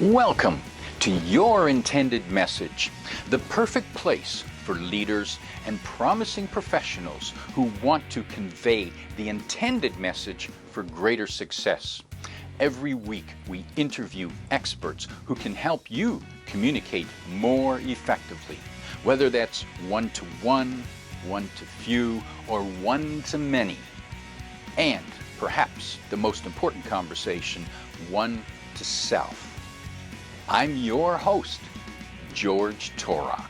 Welcome to Your Intended Message, the perfect place for leaders and promising professionals who want to convey the intended message for greater success. Every week, we interview experts who can help you communicate more effectively, whether that's one-to-one, one-to-few, or one-to-many. And perhaps the most important conversation, one-to-self. I'm your host, George Torok.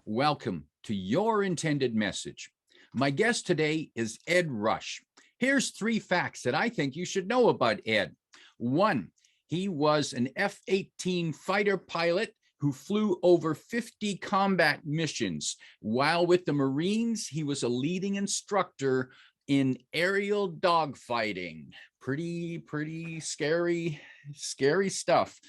Welcome to Your Intended Message. My guest today is Ed Rush. Here's 3 facts that I think you should know about Ed. 1, he was an F-18 fighter pilot who flew over 50 combat missions. While with the Marines, he was a leading instructor in aerial dogfighting. Pretty scary stuff.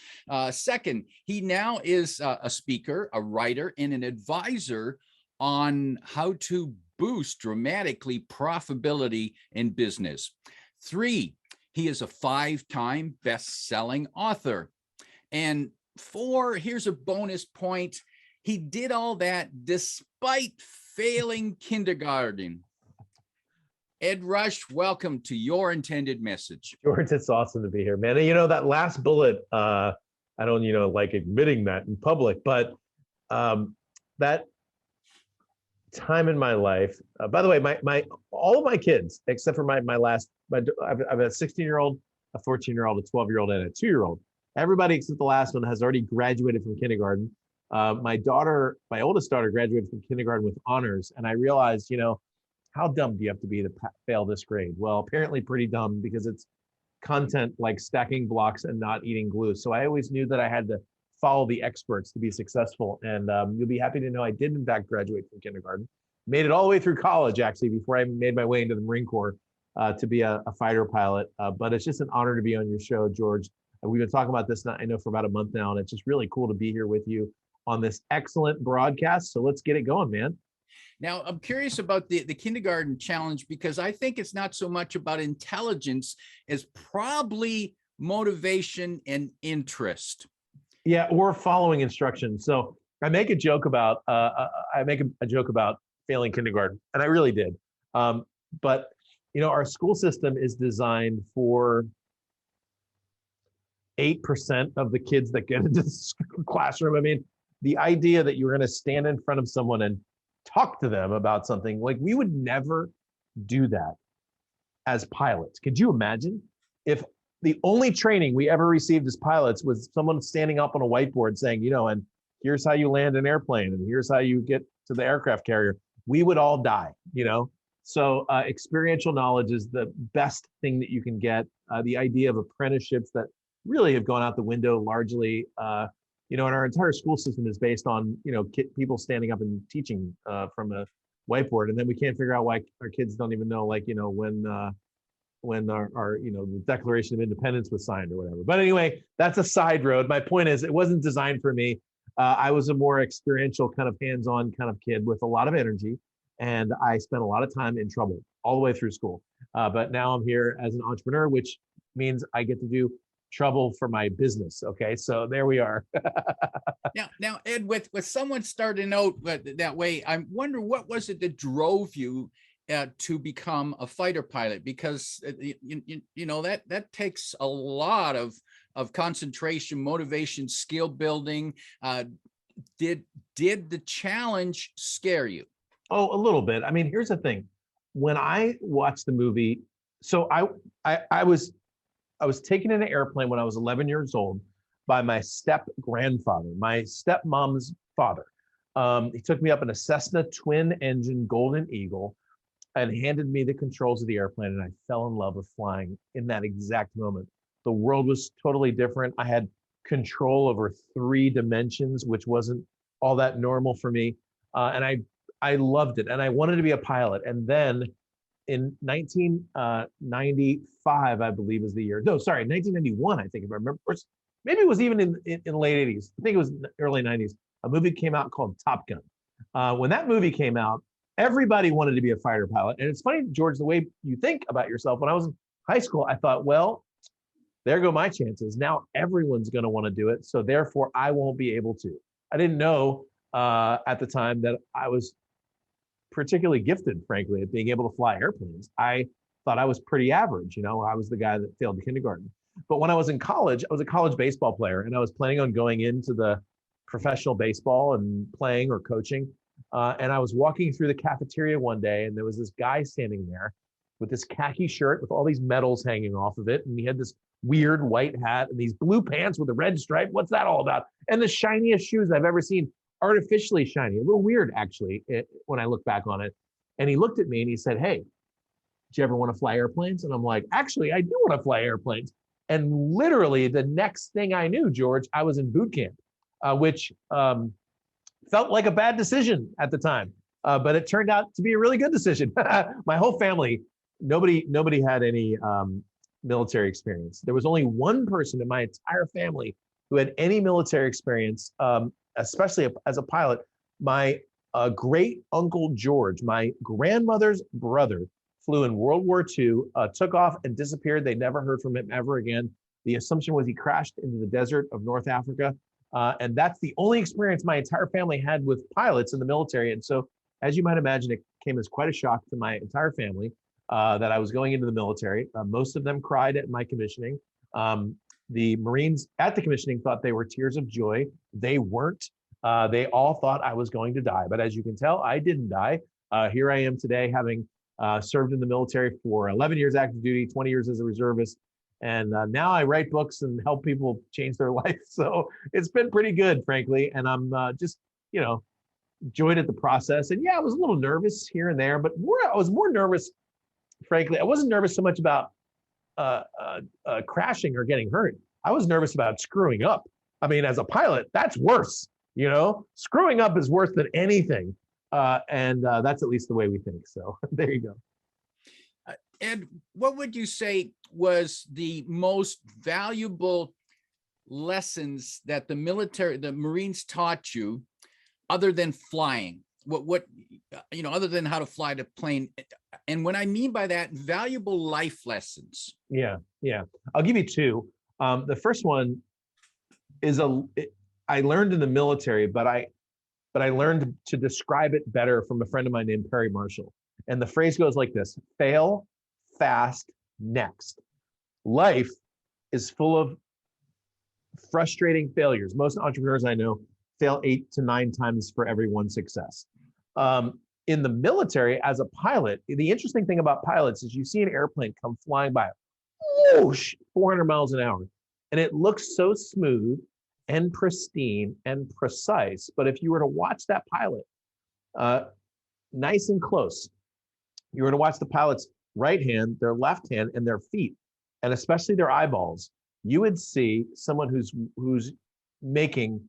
Second, he now is a speaker, a writer, and an advisor on how to boost dramatically profitability in business. 3, he is a 5-time best-selling author. And 4, here's a bonus point. He did all that despite failing kindergarten. Ed Rush, welcome to Your Intended Message. George, it's awesome to be here, man. And that last bullet, I don't, like admitting that in public, but that time in my life, by the way, all of my kids, except for I have a 16-year-old, a 14-year-old, a 12-year-old, and a 2-year-old. Everybody except the last one has already graduated from kindergarten. My oldest daughter graduated from kindergarten with honors. And I realized, how dumb do you have to be to fail this grade? Well, apparently pretty dumb, because it's content like stacking blocks and not eating glue. So I always knew that I had to follow the experts to be successful. And you'll be happy to know I did, in fact, graduate from kindergarten. Made it all the way through college, actually, before I made my way into the Marine Corps to be a fighter pilot. But it's just an honor to be on your show, George. We've been talking about this, I know, for about a month now, and it's just really cool to be here with you on this excellent broadcast. So let's get it going, man. Now, I'm curious about the kindergarten challenge, because I think it's not so much about intelligence as probably motivation and interest. Yeah, or following instructions. So I make a joke about failing kindergarten, and I really did. But our school system is designed for 8% of the kids that get into the classroom. I mean, the idea that you're going to stand in front of someone and talk to them about something, like, we would never do that as pilots. Could you imagine if the only training we ever received as pilots was someone standing up on a whiteboard saying, and here's how you land an airplane, and here's how you get to the aircraft carrier? We would all die, So experiential knowledge is the best thing that you can get. The idea of apprenticeships that really have gone out the window largely. And our entire school system is based on, people standing up and teaching from a whiteboard. And then we can't figure out why our kids don't even know, when our the Declaration of Independence was signed or whatever. But anyway, that's a side road. My point is, it wasn't designed for me. I was a more experiential kind of hands-on kind of kid with a lot of energy. And I spent a lot of time in trouble all the way through school. But now I'm here as an entrepreneur, which means I get to do trouble for my business. Okay, so there we are. Now, Ed, with someone starting out that way, I wonder, what was it that drove you to become a fighter pilot? Because that takes a lot of concentration, motivation, skill building. Did the challenge scare you? Oh, a little bit. I mean, here's the thing. When I watched the movie, so I was taken in an airplane when I was 11 years old by my step-grandfather, my stepmom's father. He took me up in a Cessna twin-engine Golden Eagle and handed me the controls of the airplane, and I fell in love with flying in that exact moment. The world was totally different. I had control over 3 dimensions, which wasn't all that normal for me, and I loved it, and I wanted to be a pilot. And then in 1995, I believe is the year. No, sorry, 1991, I think, if I remember. Or maybe it was even in the late 80s. I think it was early 90s. A movie came out called Top Gun. When that movie came out, everybody wanted to be a fighter pilot. And it's funny, George, the way you think about yourself. When I was in high school, I thought, well, there go my chances. Now everyone's going to want to do it. So therefore, I won't be able to. I didn't know at the time that I was particularly gifted, frankly, at being able to fly airplanes. I thought I was pretty average. I was the guy that failed kindergarten. But when I was in college, I was a college baseball player, and I was planning on going into the professional baseball and playing or coaching. And I was walking through the cafeteria one day, and there was this guy standing there with this khaki shirt with all these medals hanging off of it. And he had this weird white hat and these blue pants with a red stripe. What's that all about? And the shiniest shoes I've ever seen, artificially shiny, a little weird, actually, when I look back on it. And he looked at me and he said, "Hey, do you ever want to fly airplanes?" And I'm like, "Actually, I do want to fly airplanes." And literally the next thing I knew, George, I was in boot camp, which felt like a bad decision at the time. But it turned out to be a really good decision. My whole family, nobody had any military experience. There was only one person in my entire family who had any military experience, especially as a pilot. My great uncle George, my grandmother's brother, flew in World War II, took off and disappeared. They never heard from him ever again. The assumption was he crashed into the desert of North Africa. And that's the only experience my entire family had with pilots in the military. And so, as you might imagine, it came as quite a shock to my entire family that I was going into the military. Most of them cried at my commissioning. The Marines at the commissioning thought they were tears of joy. They weren't. They all thought I was going to die. But as you can tell, I didn't die. Here I am today, having served in the military for 11 years active duty, 20 years as a reservist. And now I write books and help people change their life. So it's been pretty good, frankly. And I'm just, enjoyed at the process. And yeah, I was a little nervous here and there, but I was more nervous, frankly. I wasn't nervous so much about crashing or getting hurt. I was nervous about screwing up. I mean, as a pilot, that's worse. Screwing up is worse than anything. And that's at least the way we think. So there you go. Ed, what would you say was the most valuable lessons that the Marines taught you, other than flying? What other than how to fly the plane? And what I mean by that, valuable life lessons. Yeah. I'll give you two. The first one is I learned in the military, but I learned to describe it better from a friend of mine named Perry Marshall. And the phrase goes like this: fail fast next. Life is full of frustrating failures. Most entrepreneurs I know fail 8 to 9 times for every one success. In the military, as a pilot, the interesting thing about pilots is you see an airplane come flying by, whoosh, 400 miles an hour, and it looks so smooth and pristine and precise. But if you were to watch that pilot nice and close, you were to watch the pilot's right hand, their left hand, and their feet, and especially their eyeballs, you would see someone who's making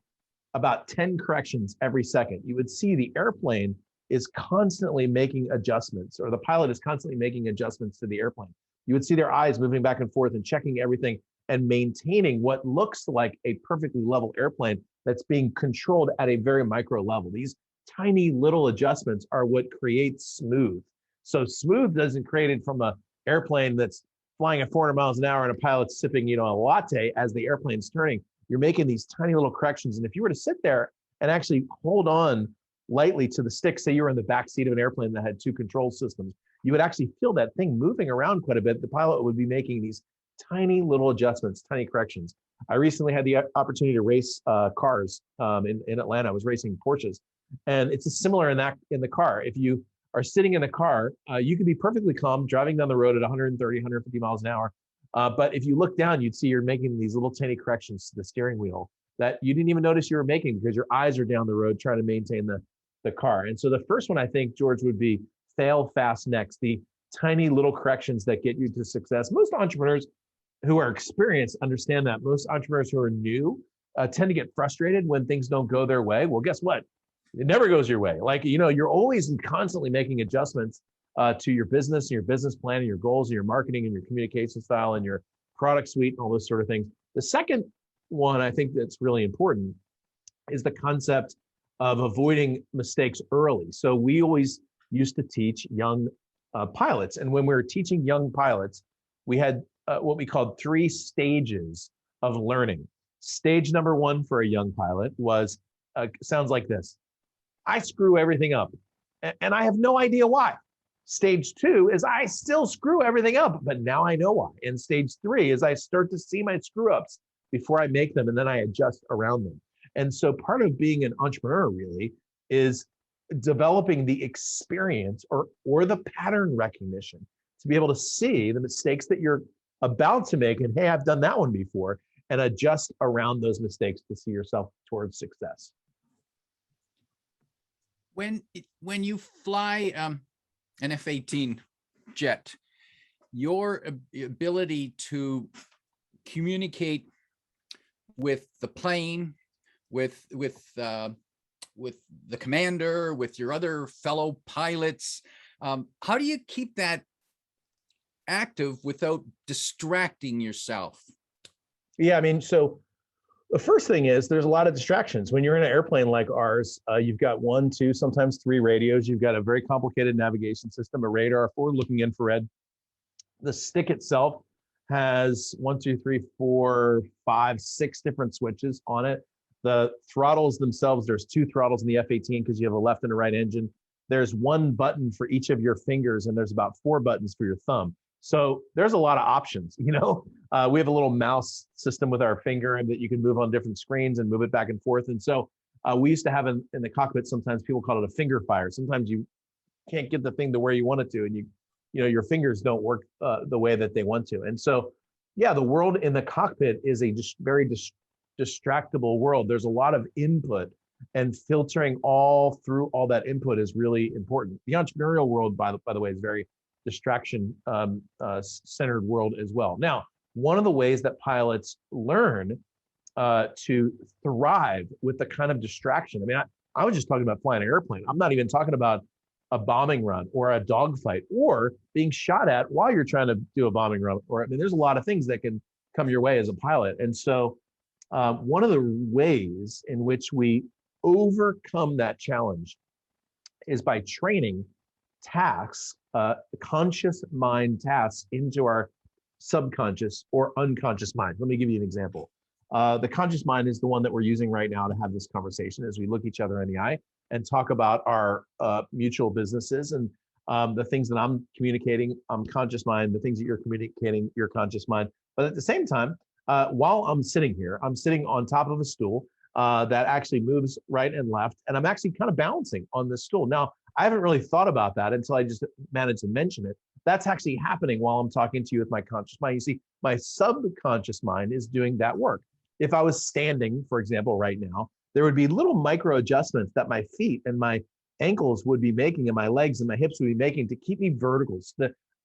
about 10 corrections every second. You would see the airplane is constantly making adjustments, or the pilot is constantly making adjustments to the airplane. You would see their eyes moving back and forth and checking everything and maintaining what looks like a perfectly level airplane that's being controlled at a very micro level. These tiny little adjustments are what creates smooth. So smooth isn't created from an airplane that's flying at 400 miles an hour and a pilot's sipping, a latte as the airplane's turning. You're making these tiny little corrections. And if you were to sit there and actually hold on lightly to the stick, say you were in the back seat of an airplane that had 2 control systems, you would actually feel that thing moving around quite a bit. The pilot would be making these tiny little adjustments, tiny corrections. I recently had the opportunity to race cars in Atlanta. I was racing Porsches, and it's similar in the car. If you are sitting in a car, you could be perfectly calm driving down the road at 130, 150 miles an hour. But if you look down, you'd see you're making these little tiny corrections to the steering wheel that you didn't even notice you were making because your eyes are down the road trying to maintain the car. And so the first one, I think, George, would be fail fast next, the tiny little corrections that get you to success. Most entrepreneurs who are experienced understand that. Most entrepreneurs who are new tend to get frustrated when things don't go their way. Well, guess what? It never goes your way. You're always constantly making adjustments to your business and your business plan and your goals and your marketing and your communication style and your product suite and all those sort of things. The second one I think that's really important is the concept of avoiding mistakes early. So we always used to teach young pilots. And when we were teaching young pilots, we had what we called 3 stages of learning. Stage number 1 for a young pilot was sounds like this: I screw everything up, and I have no idea why. Stage 2 is I still screw everything up, but now I know why. And stage 3 is I start to see my screw ups before I make them, and then I adjust around them. And so part of being an entrepreneur really is developing the experience or the pattern recognition to be able to see the mistakes that you're about to make, and hey, I've done that one before, and adjust around those mistakes to see yourself towards success. When you fly an F-18 jet, your ability to communicate with the plane, with the commander, with your other fellow pilots, how do you keep that active without distracting yourself? Yeah, I mean, so the first thing is there's a lot of distractions. When you're in an airplane like ours, you've got 1, 2, sometimes 3 radios. You've got a very complicated navigation system, a radar, forward-looking infrared. The stick itself has 1, 2, 3, 4, 5, 6 different switches on it. The throttles themselves, there's 2 throttles in the F-18 because you have a left and a right engine. There's 1 button for each of your fingers, and there's about 4 buttons for your thumb. So there's a lot of options, you know. We have a little mouse system with our finger that you can move on different screens and move it back and forth. And so we used to have in the cockpit, sometimes people call it a finger fire. Sometimes you can't get the thing to where you want it to, and you know, your fingers don't work the way that they want to. And so, yeah, the world in the cockpit is a very distractible world. There's a lot of input, and filtering all through all that input is really important. The entrepreneurial world, by the way, is very distraction centered world as well. Now, one of the ways that pilots learn to thrive with the kind of distraction, I mean, I was just talking about flying an airplane. I'm not even talking about a bombing run or a dogfight or being shot at while you're trying to do a bombing run. Or, I mean, there's a lot of things that can come your way as a pilot. And so one of the ways in which we overcome that challenge is by training tasks, conscious mind tasks into our subconscious or unconscious mind. Let me give you an example. The conscious mind is the one that we're using right now to have this conversation as we look each other in the eye and talk about our mutual businesses and the things that I'm communicating, conscious mind, the things that you're communicating, your conscious mind. But at the same time, while I'm sitting here, I'm sitting on top of a stool that actually moves right and left, and I'm actually kind of balancing on this stool. Now, I haven't really thought about that until I just managed to mention it. That's actually happening while I'm talking to you with my conscious mind. You see, my subconscious mind is doing that work. If I was standing, for example, right now, there would be little micro adjustments that my feet and my ankles would be making, and my legs and my hips would be making to keep me vertical.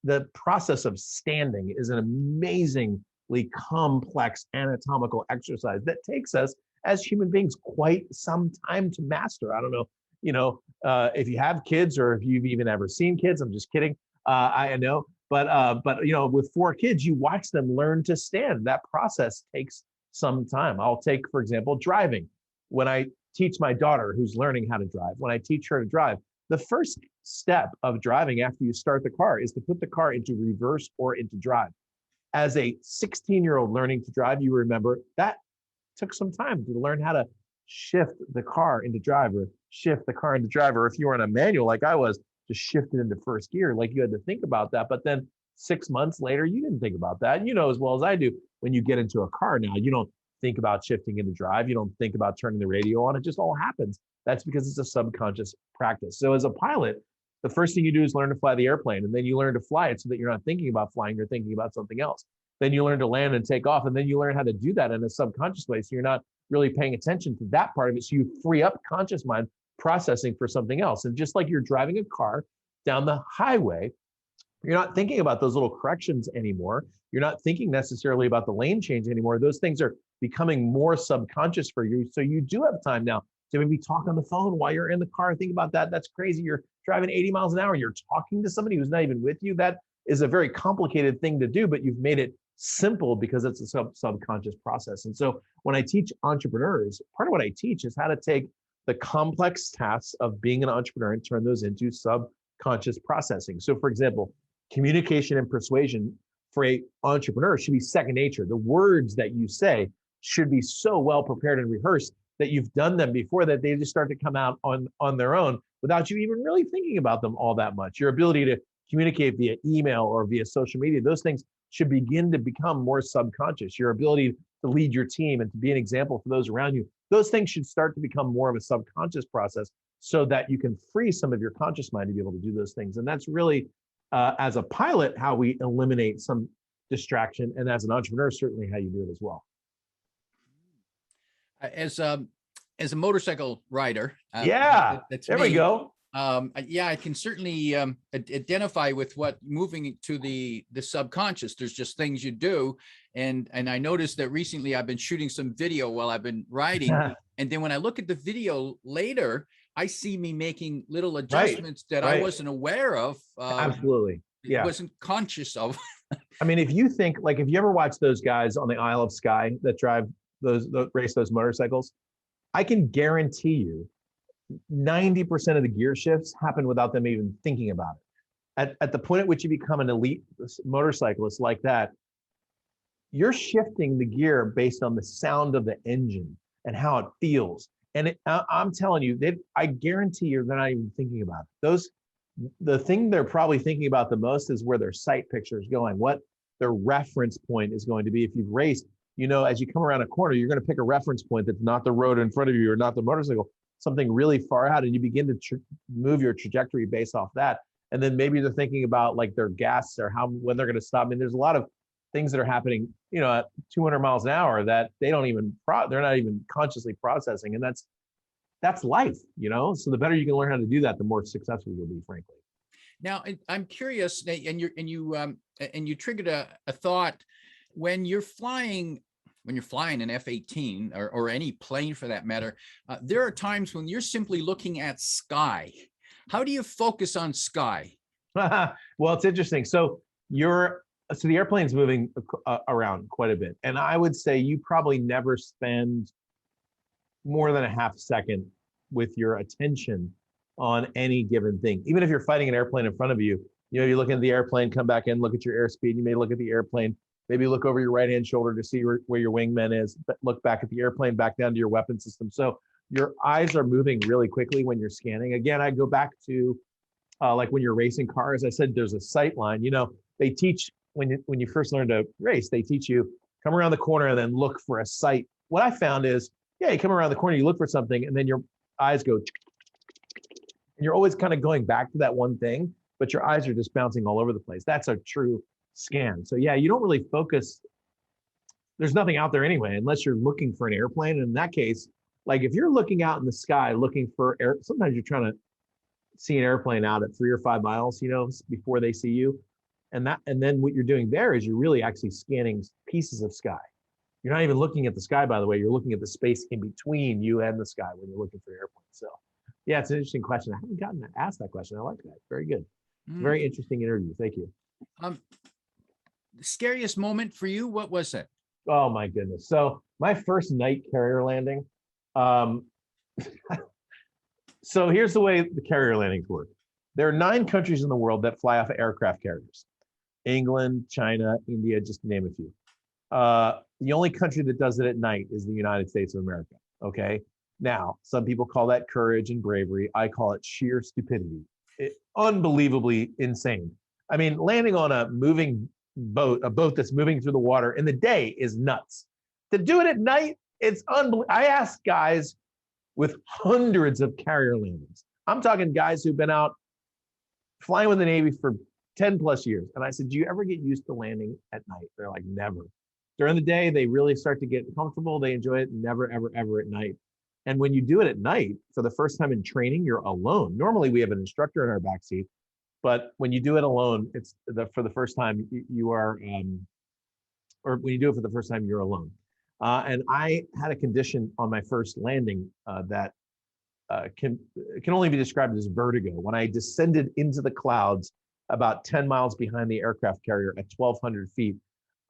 The process of standing is an amazingly complex anatomical exercise that takes us as human beings quite some time to master. I don't know, if you have kids or if you've even ever seen kids. I'm just kidding. I know, but with 4 kids, you watch them learn to stand. That process takes some time. I'll take, for example, driving. When I teach my daughter who's learning how to drive, when I teach her to drive, the first step of driving after you start the car is to put the car into reverse or into drive. As a 16-year-old learning to drive, you remember that took some time to learn how to shift the car into drive or shift the car into drive. Or if you were on a manual like I was, to shift it into first gear, like you had to think about that. But then 6 months later, you didn't think about that. You know as well as I do, when you get into a car now, you don't think about shifting into drive. You don't think about turning the radio on. It just all happens. That's because it's a subconscious practice. So as a pilot, the first thing you do is learn to fly the airplane, and then you learn to fly it so that you're not thinking about flying, you're thinking about something else. Then you learn to land and take off, and then you learn how to do that in a subconscious way. So you're not really paying attention to that part of it. So you free up conscious mind processing for something else. And just like you're driving a car down the highway, you're not thinking about those little corrections anymore. You're not thinking necessarily about the lane change anymore. Those things are becoming more subconscious for you. So you do have time now to maybe talk on the phone while you're in the car. Think about that. That's crazy. You're driving 80 miles an hour. You're talking to somebody who's not even with you. That is a very complicated thing to do, but you've made it simple because it's a subconscious process. And so when I teach entrepreneurs, part of what I teach is how to take the complex tasks of being an entrepreneur and turn those into subconscious processing. So for example, communication and persuasion for a entrepreneur should be second nature. The words that you say should be so well prepared and rehearsed that you've done them before, that they just start to come out on their own without you even really thinking about them all that much. Your ability to communicate via email or via social media, those things should begin to become more subconscious. Your ability to lead your team and to be an example for those around you, those things should start to become more of a subconscious process so that you can free some of your conscious mind to be able to do those things. And that's really, as a pilot, how we eliminate some distraction. And as an entrepreneur, certainly how you do it as well. As a motorcycle rider, there we go. Yeah, I can certainly identify with what moving to the subconscious. There's just things you do, and I noticed that recently I've been shooting some video while I've been riding, and then when I look at the video later, I see me making little adjustments that I wasn't aware of. Absolutely, yeah, wasn't conscious of. I mean, if you think, like, if you ever watch those guys on the Isle of Skye that race those motorcycles, I can guarantee you 90% of the gear shifts happen without them even thinking about it. At the point at which you become an elite motorcyclist like that, you're shifting the gear based on the sound of the engine and how it feels. And I'm telling you, I guarantee you they're not even thinking about it. The thing they're probably thinking about the most is where their sight picture is going, what their reference point is going to be. If you've raced, you know, as you come around a corner, you're going to pick a reference point that's not the road in front of you or not the motorcycle, something really far out, and you begin to move your trajectory based off that. And then maybe they're thinking about like their gas or when they're going to stop. I mean, there's a lot of things that are happening, you know, at 200 miles an hour that they're not even consciously processing. And that's life, you know? So the better you can learn how to do that, the more successful you'll be, frankly. Now, I'm curious, and you triggered a thought when you're flying an F-18 or any plane for that matter. There are times when you're simply looking at sky. How do you focus on sky? Well, it's interesting. So the airplane's moving around quite a bit, and I would say you probably never spend more than a half second with your attention on any given thing. Even if you're fighting an airplane in front of you, you know, you look at the airplane, come back in, look at your airspeed. You may look at the airplane, maybe look over your right-hand shoulder to see where your wingman is, but look back at the airplane, back down to your weapon system. So your eyes are moving really quickly when you're scanning. Again, I go back to like when you're racing cars. I said there's a sight line. You know, they teach when you first learn to race, they teach you come around the corner and then look for a sight. What I found is, yeah, you come around the corner, you look for something, and then your eyes go, and you're always kind of going back to that one thing, but your eyes are just bouncing all over the place. That's a true scan. So yeah, you don't really focus. There's nothing out there anyway, unless you're looking for an airplane. And in that case, like if you're looking out in the sky looking for air, sometimes you're trying to see an airplane out at 3 or 5 miles, you know, before they see you. And then what you're doing there is you're really actually scanning pieces of sky. You're not even looking at the sky, by the way. You're looking at the space in between you and the sky when you're looking for airplanes. So yeah, it's an interesting question. I haven't gotten asked that question. I like that. Very good. Very interesting interview. Thank you. Scariest moment for you, what was it? Oh my goodness. So my first night carrier landing. So here's the way the carrier landings work. There are 9 countries in the world that fly off of aircraft carriers. England, China, India, just to name a few. The only country that does it at night is the United States of America. Okay. Now, some people call that courage and bravery. I call it sheer stupidity. Unbelievably insane. I mean, landing on a moving boat, a boat that's moving through the water in the day is nuts. To do it at night, it's unbelievable. I asked guys with hundreds of carrier landings. I'm talking guys who've been out flying with the Navy for 10 plus years. And I said, do you ever get used to landing at night? They're like, never. During the day, they really start to get comfortable. They enjoy it. Never, ever, ever at night. And when you do it at night, for the first time in training, you're alone. Normally, we have an instructor in our backseat. But when you do it alone, for the first time, you are, or when you do it for the first time, you're alone. And I had a condition on my first landing that can only be described as vertigo. When I descended into the clouds about 10 miles behind the aircraft carrier at 1,200 feet,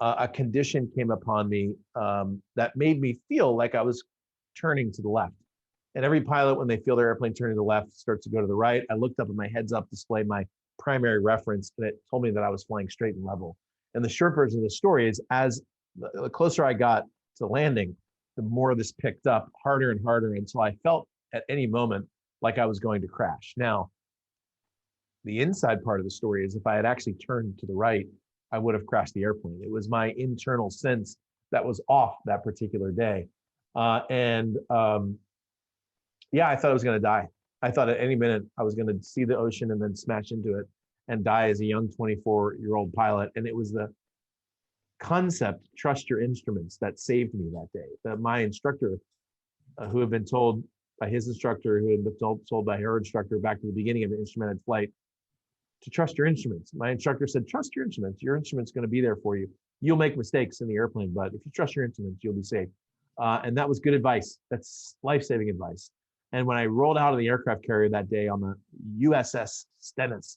a condition came upon me that made me feel like I was turning to the left. And every pilot, when they feel their airplane turning to the left, starts to go to the right. I looked up at my heads-up display, my primary reference, and it told me that I was flying straight and level. And the short version of the story is, as the closer I got to landing, the more this picked up harder and harder until I felt at any moment like I was going to crash. Now, the inside part of the story is if I had actually turned to the right, I would have crashed the airplane. It was my internal sense that was off that particular day. Yeah, I thought I was going to die. I thought at any minute I was going to see the ocean and then smash into it and die as a young 24-year-old pilot. And it was the concept, trust your instruments, that saved me that day. That my instructor, who had been told by his instructor, who had been told by her instructor back to the beginning of the instrumented flight, to trust your instruments. My instructor said, trust your instruments. Your instrument's going to be there for you. You'll make mistakes in the airplane, but if you trust your instruments, you'll be safe. And that was good advice. That's life-saving advice. And when I rolled out of the aircraft carrier that day on the USS Stennis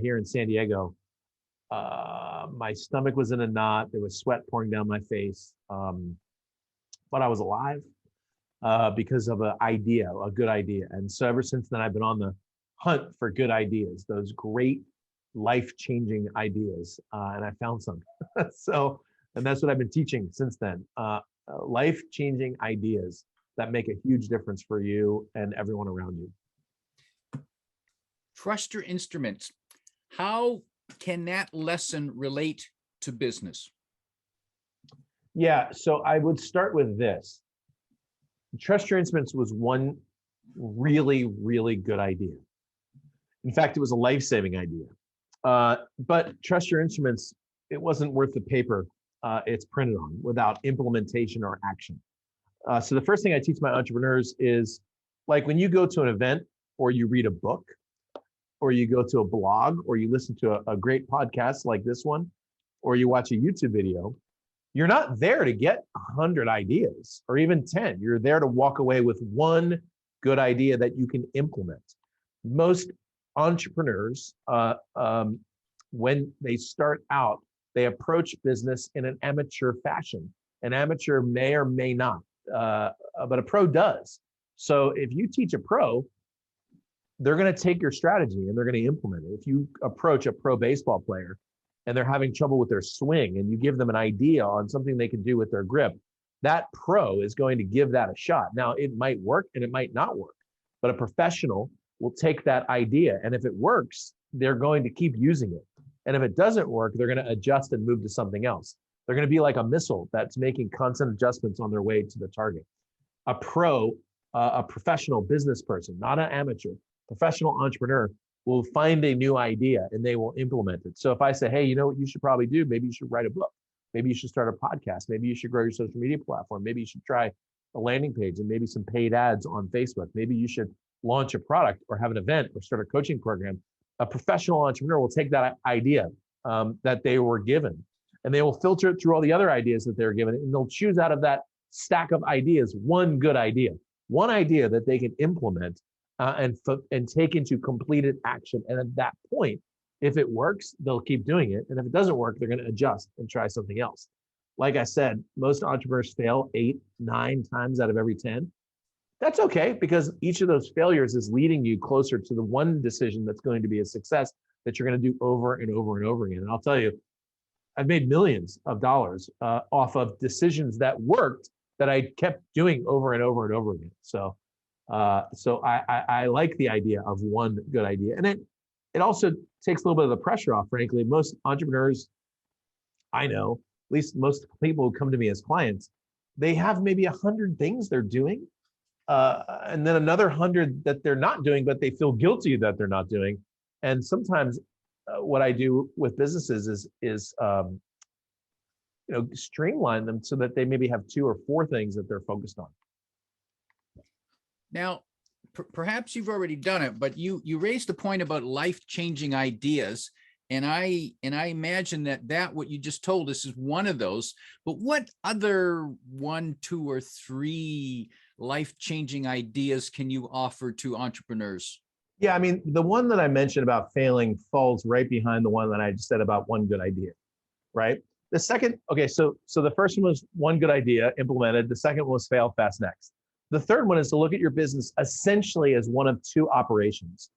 here in San Diego, my stomach was in a knot. There was sweat pouring down my face, but I was alive because of a good idea. And so ever since then, I've been on the hunt for good ideas, those great life-changing ideas, and I found some. And that's what I've been teaching since then. Life-changing ideas that make a huge difference for you and everyone around you. Trust your instruments. How can that lesson relate to business? Yeah, so I would start with this. Trust your instruments was one really, really good idea. In fact, it was a life-saving idea. But trust your instruments, it wasn't worth the paper it's printed on without implementation or action. So the first thing I teach my entrepreneurs is, like, when you go to an event or you read a book or you go to a blog or you listen to a great podcast like this one, or you watch a YouTube video, you're not there to get 100 ideas or even 10. You're there to walk away with one good idea that you can implement. Most entrepreneurs, when they start out, they approach business in an amateur fashion. An amateur may or may not, but a pro does. So if you teach a pro, they're going to take your strategy and they're going to implement it. If you approach a pro baseball player and they're having trouble with their swing and you give them an idea on something they can do with their grip, that pro is going to give that a shot. Now, it might work and it might not work, but a professional will take that idea. And if it works, they're going to keep using it. And if it doesn't work, they're going to adjust and move to something else. They're going to be like a missile that's making constant adjustments on their way to the target. A pro, a professional business person, not an amateur, professional entrepreneur, will find a new idea and they will implement it. So if I say, hey, you know what you should probably do? Maybe you should write a book. Maybe you should start a podcast. Maybe you should grow your social media platform. Maybe you should try a landing page and maybe some paid ads on Facebook. Maybe you should launch a product or have an event or start a coaching program. A professional entrepreneur will take that idea that they were given and they will filter it through all the other ideas that they're given, and they'll choose out of that stack of ideas one good idea, one idea that they can implement and take into completed action. And at that point, if it works, they'll keep doing it. And if it doesn't work, they're going to adjust and try something else. Like I said, most entrepreneurs fail 8, 9 times out of every 10. That's okay, because each of those failures is leading you closer to the one decision that's going to be a success that you're going to do over and over and over again. And I'll tell you, I've made millions of dollars off of decisions that worked that I kept doing over and over and over again. So I like the idea of one good idea. And it also takes a little bit of the pressure off, frankly. Most entrepreneurs I know, at least most people who come to me as clients, they have maybe 100 things they're doing. And then another 100 that they're not doing, but they feel guilty that they're not doing. And sometimes what I do with businesses is streamline them so that they maybe have 2 or 4 things that they're focused on. Now, perhaps you've already done it, but you raised the point about life-changing ideas. And I imagine that what you just told us is one of those. But what other 1, 2, or 3 life-changing ideas can you offer to entrepreneurs? Yeah, I mean, the one that I mentioned about failing falls right behind the one that I just said about one good idea, right? The second, okay, so the first one was one good idea implemented. The second one was fail fast next. The third one is to look at your business essentially as one of 2 operations.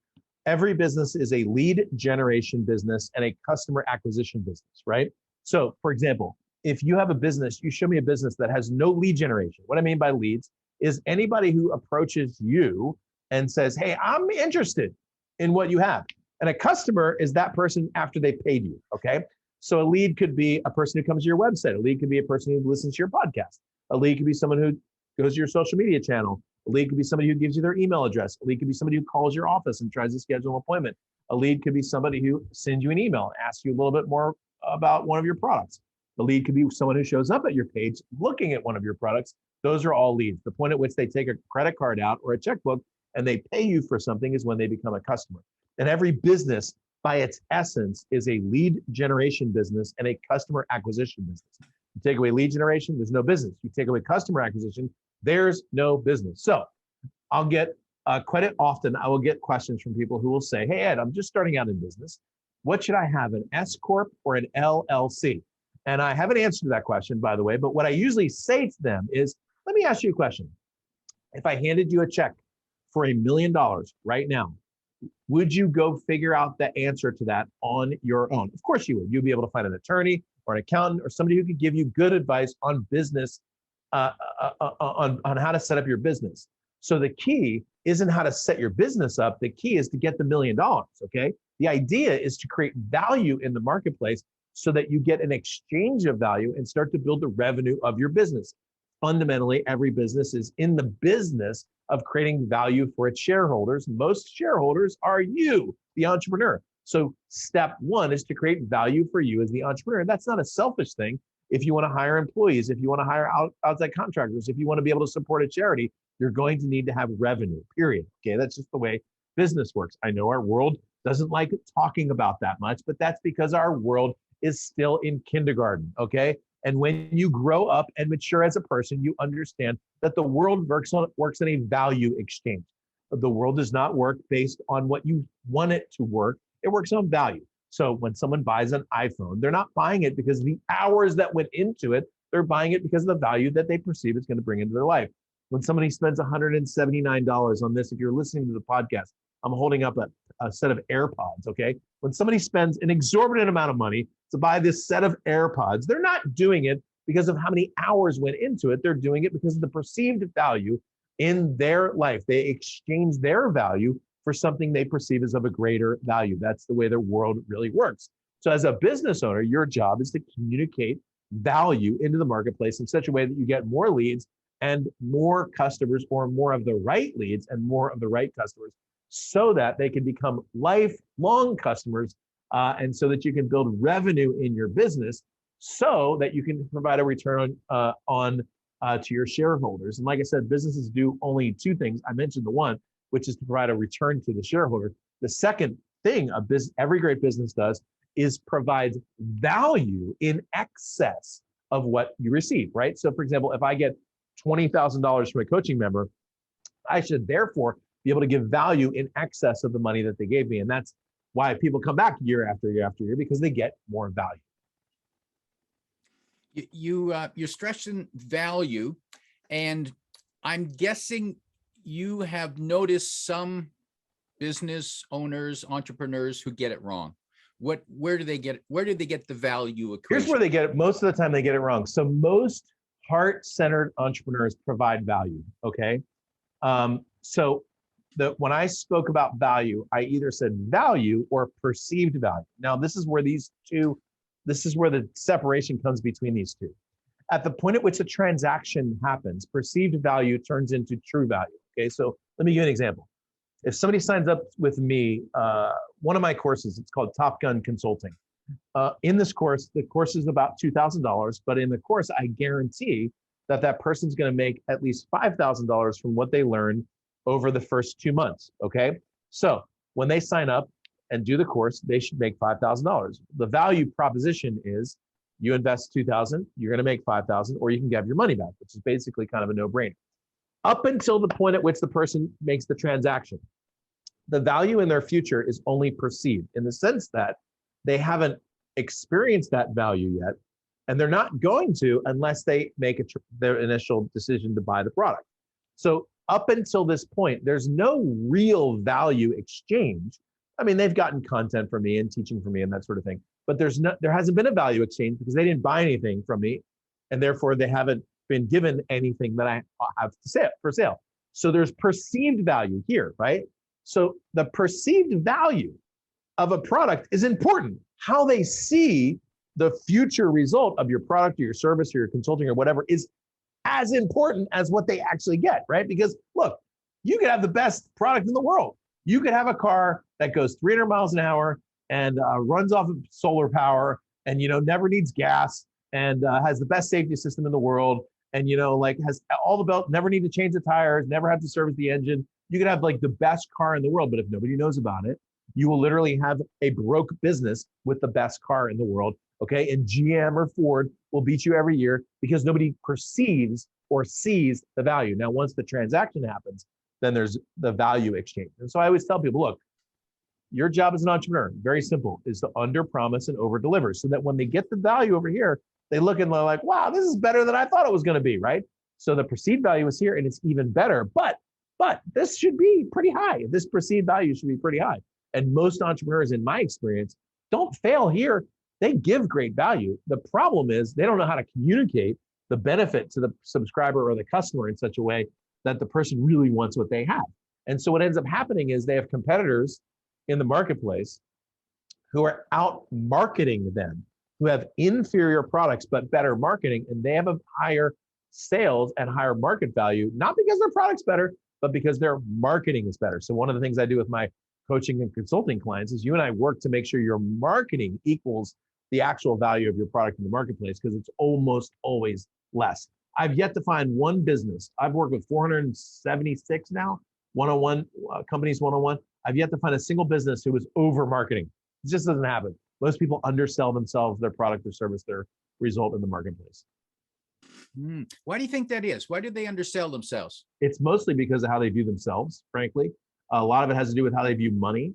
Every business is a lead generation business and a customer acquisition business, right? So for example, if you have a business, you show me a business that has no lead generation. What I mean by leads is anybody who approaches you and says, hey, I'm interested in what you have. And a customer is that person after they paid you, okay? So a lead could be a person who comes to your website. A lead could be a person who listens to your podcast. A lead could be someone who goes to your social media channel. A lead could be somebody who gives you their email address. A lead could be somebody who calls your office and tries to schedule an appointment. A lead could be somebody who sends you an email and asks you a little bit more about one of your products. The lead could be someone who shows up at your page looking at one of your products. Those are all leads. The point at which they take a credit card out or a checkbook and they pay you for something is when they become a customer. And every business, by its essence, is a lead generation business and a customer acquisition business. You take away lead generation, there's no business. You take away customer acquisition, there's no business. So I'll get quite often, I will get questions from people who will say, hey, Ed, I'm just starting out in business. What should I have, an S Corp or an LLC? And I have an answer to that question, by the way, but what I usually say to them is, let me ask you a question. If I handed you a check for $1 million right now, would you go figure out the answer to that on your own? Of course you would. You'd be able to find an attorney or an accountant or somebody who could give you good advice on business, on how to set up your business. So the key isn't how to set your business up. The key is to get the $1 million, okay? The idea is to create value in the marketplace so that you get an exchange of value and start to build the revenue of your business. Fundamentally, every business is in the business of creating value for its shareholders. Most shareholders are you, the entrepreneur. So step one is to create value for you as the entrepreneur. And that's not a selfish thing. If you want to hire employees, if you want to hire outside contractors, if you want to be able to support a charity, you're going to need to have revenue, period. Okay, that's just the way business works. I know our world doesn't like talking about that much, but that's because our world is still in kindergarten, okay? And when you grow up and mature as a person, you understand that the world works in a value exchange. The world does not work based on what you want it to work. It works on value. So when someone buys an iPhone, they're not buying it because of the hours that went into it. They're buying it because of the value that they perceive it's going to bring into their life. When somebody spends $179 on this, if you're listening to the podcast, I'm holding up a set of AirPods, okay? When somebody spends an exorbitant amount of money to buy this set of AirPods, they're not doing it because of how many hours went into it. They're doing it because of the perceived value in their life. They exchange their value for something they perceive as of a greater value. That's the way the world really works. So as a business owner, your job is to communicate value into the marketplace in such a way that you get more leads and more customers, or more of the right leads and more of the right customers, so that they can become lifelong customers, and so that you can build revenue in your business so that you can provide a return on to your shareholders. And like I said, businesses do only two things. I mentioned the one, which is to provide a return to the shareholder. The second thing every great business does is provides value in excess of what you receive, right? So for example, if I get $20,000 from a coaching member, I should therefore be able to give value in excess of the money that they gave me. And that's why people come back year after year after year, because they get more value. You're stressing value, and I'm guessing you have noticed some business owners, entrepreneurs who get it wrong. Where do they get the value equation? Here's where they get it. Most of the time they get it wrong. So most heart-centered entrepreneurs provide value, okay? When I spoke about value, I either said value or perceived value. Now, this is where the separation comes between these two. At the point at which a transaction happens, perceived value turns into true value, okay? So let me give you an example. If somebody signs up with me, one of my courses, it's called Top Gun Consulting. In this course, the course is about $2,000, but in the course, I guarantee that person's going to make at least $5,000 from what they learned over the first 2 months, okay? So when they sign up and do the course, they should make $5,000. The value proposition is you invest $2,000, you're going to make $5,000, or you can get your money back, which is basically kind of a no-brainer. Up until the point at which the person makes the transaction, the value in their future is only perceived, in the sense that they haven't experienced that value yet, and they're not going to unless they make their initial decision to buy the product. So up until this point, there's no real value exchange. I mean, they've gotten content from me and teaching from me and that sort of thing, but there hasn't been a value exchange because they didn't buy anything from me, and therefore they haven't been given anything that I have to sell for sale. So there's perceived value here, right? So the perceived value of a product is important. How they see the future result of your product or your service or your consulting or whatever is as important as what they actually get, right? Because look, you could have the best product in the world. You could have a car that goes 300 miles an hour and runs off of solar power and, never needs gas and has the best safety system in the world. And, like has all the belt, never need to change the tires, never have to service the engine. You could have like the best car in the world, but if nobody knows about it, you will literally have a broke business with the best car in the world. Okay. And GM or Ford will beat you every year because nobody perceives or sees the value. Now, once the transaction happens, then there's the value exchange. And so I always tell people, look, your job as an entrepreneur, very simple, is to under promise and over deliver so that when they get the value over here, they look and they're like, wow, this is better than I thought it was going to be, right? So the perceived value is here and it's even better, but this should be pretty high. This perceived value should be pretty high. And most entrepreneurs, in my experience, don't fail here. They give great value. The problem is they don't know how to communicate the benefit to the subscriber or the customer in such a way that the person really wants what they have. And so what ends up happening is they have competitors in the marketplace who are out marketing them, who have inferior products but better marketing, and they have a higher sales and higher market value, not because their product's better, but because their marketing is better. So one of the things I do with my coaching and consulting clients is you and I work to make sure your marketing equals the actual value of your product in the marketplace, because it's almost always less. I've yet to find one business. I've worked with 476 now, one-on-one companies, one-on-one. I've yet to find a single business who was over marketing. It just doesn't happen. Most people undersell themselves, their product, their service, their result in the marketplace. Why do you think that is? Why do they undersell themselves? It's mostly because of how they view themselves, frankly. A lot of it has to do with how they view money.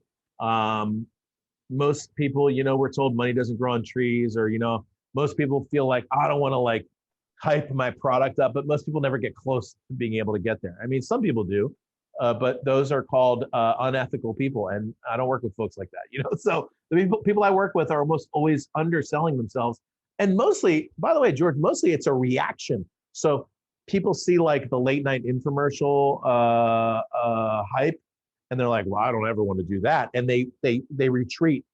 Most people, we're told money doesn't grow on trees, or, most people feel like, I don't want to like hype my product up, but most people never get close to being able to get there. I mean, some people do, but those are called unethical people. And I don't work with folks like that, So the people I work with are almost always underselling themselves. And mostly, by the way, George, mostly it's a reaction. So people see like the late night infomercial hype, and they're like, well, I don't ever want to do that. And they retreat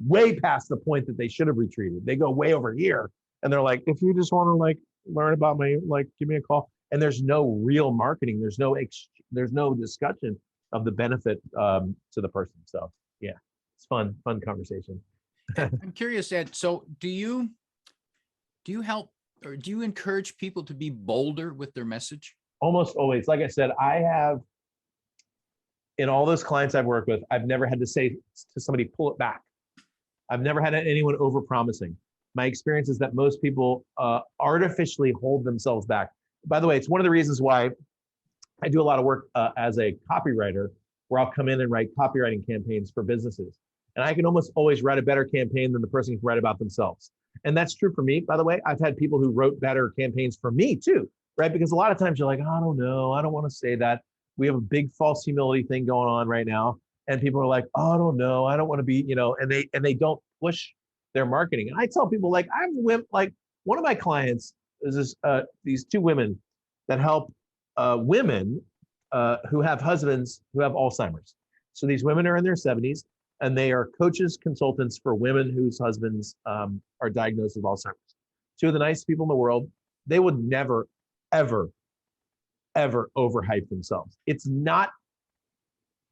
way past the point that they should have retreated. They go way over here, and they're like, if you just want to like learn about me, like give me a call. And there's no real marketing. There's no discussion of the benefit to the person. So yeah, it's fun conversation. I'm curious, Ed. So do you help, or do you encourage people to be bolder with their message? Almost always. Like I said, I have, in all those clients I've worked with, I've never had to say to somebody, pull it back. I've never had anyone over-promising. My experience is that most people artificially hold themselves back. By the way, it's one of the reasons why I do a lot of work as a copywriter, where I'll come in and write copywriting campaigns for businesses. And I can almost always write a better campaign than the person can write about themselves. And that's true for me, by the way. I've had people who wrote better campaigns for me too, right? Because a lot of times you're like, I don't know, I don't want to say that. We have a big false humility thing going on right now. And people are like, oh, I don't know, I don't want to be, and they don't push their marketing. And I tell people, like, like one of my clients is these two women that help women who have husbands who have Alzheimer's. So these women are in their 70s, and they are coaches, consultants for women whose husbands are diagnosed with Alzheimer's. Two of the nicest people in the world. They would never, ever, ever overhype themselves. It's not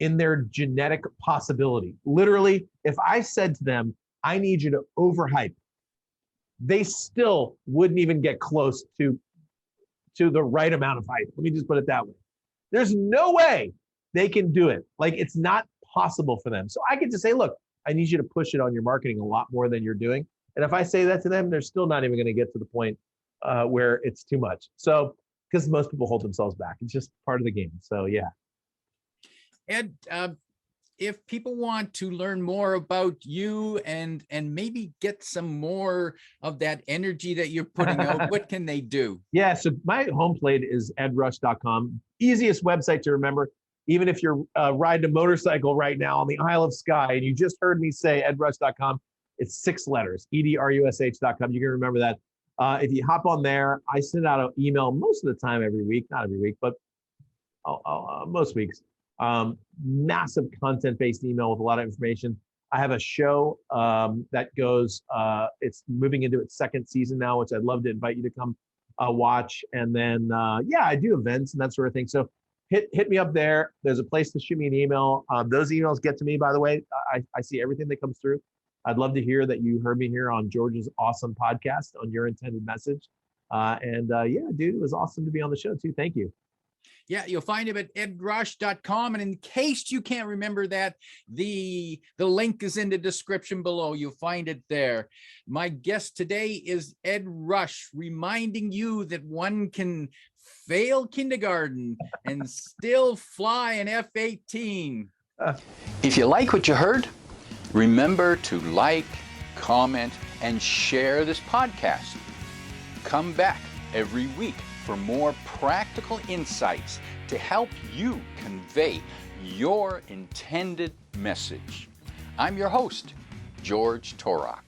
in their genetic possibility. Literally, if I said to them, I need you to overhype, they still wouldn't even get close to the right amount of hype. Let me just put it that way. There's no way they can do it. Like, it's not possible for them. So I can just say, look, I need you to push it on your marketing a lot more than you're doing. And if I say that to them, they're still not even going to get to the point where it's too much. So, because most people hold themselves back. It's just part of the game. So yeah. Ed, if people want to learn more about you and maybe get some more of that energy that you're putting out, what can they do? Yeah, so my home plate is edrush.com. Easiest website to remember. Even if you're riding a motorcycle right now on the Isle of Skye and you just heard me say edrush.com, It's 6 letters, edrush.com. You can remember that. If you hop on there, I send out an email most of the time every week, not every week, but most weeks. Massive content-based email with a lot of information. I have a show that goes, it's moving into its 2nd season now, which I'd love to invite you to come watch. And then, I do events and that sort of thing. So hit me up there. There's a place to shoot me an email. Those emails get to me, by the way. I see everything that comes through. I'd love to hear that you heard me here on George's awesome podcast on Your Intended Message. Dude, it was awesome to be on the show too. Thank you. Yeah, you'll find him at edrush.com. And in case you can't remember that, the link is in the description below. You'll find it there. My guest today is Ed Rush, reminding you that one can fail kindergarten and still fly an F-18. If you like what you heard, remember to like, comment, and share this podcast. Come back every week for more practical insights to help you convey your intended message. I'm your host, George Torok.